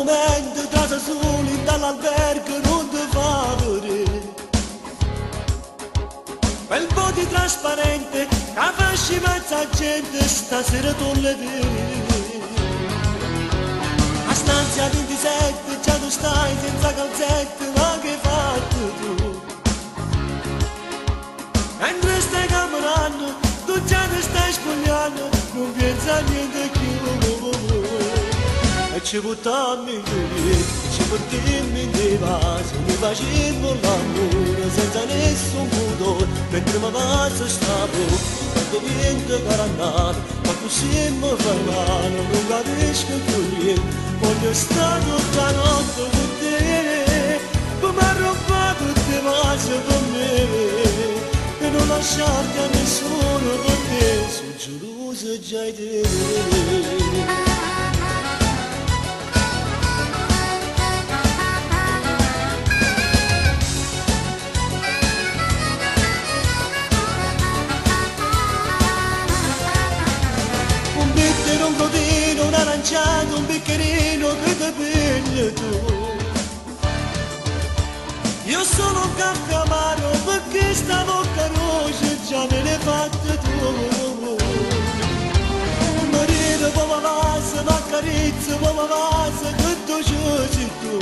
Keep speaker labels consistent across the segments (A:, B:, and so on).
A: momento trasa soli dall'albergo non ti fa vedere. Quel po' di trasparente che fasci mezza gente stasera tu le vedi. A stanza 27 già tu stai senza calzette, ma che hai fatto tu? Mentre stai camminando tu già ti stai spogliando, non pensa a niente più. E ci buttammo in giù, ci portimmo in dei vasi, mi facemmo l'amore senza nessun pudore, mentre mi passa stavo, tanto niente carannato, ma così mi fai male, non capisco più niente, voglio stare tutta notte con te, come ha rubato tutte cose per me, e non lasciarti a nessuno per te, sono geloso già di te. Un codino, un aranciato, un bicchierino che ti pigli tu. Io sono un caffè amaro perché sta bocca rossa già me l'hai fatta tu. Marito, come passa, ma carezza, come passa, che tu ci tu.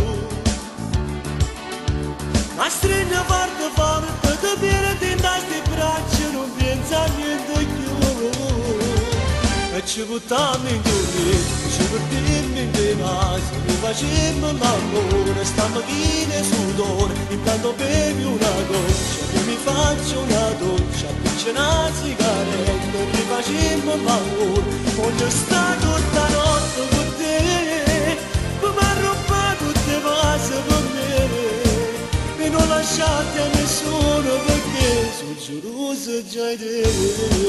A: Ma stringe forte forte, ti viene in queste braccia, non pensa a niente più. E ci buttammo in giù, ci portimmo in dei vasi, mi facemmo l'amore, stamattina e sudore, intanto bevi una goccia, io mi faccio una doccia, appiccia una sigaretta, e mi facemmo l'amore, voglio stare tutta notte con te, come ha rubato tutte cose per me, e non lasciate a nessuno perché sono geloso già di te.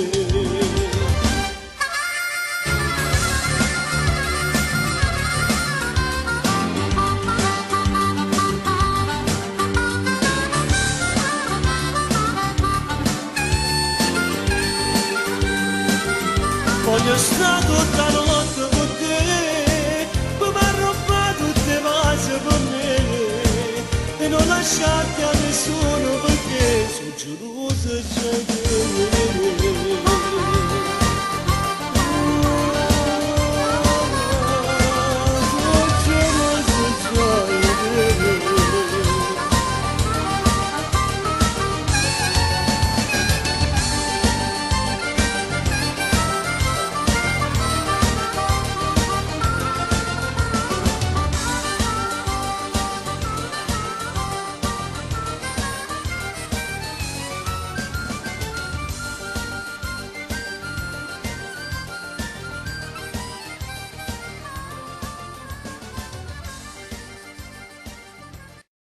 A: Voglio stare tutta notte con te, come ha rubato tutte cose per me, e non lasciarti a nessuno perché sono geloso già di te.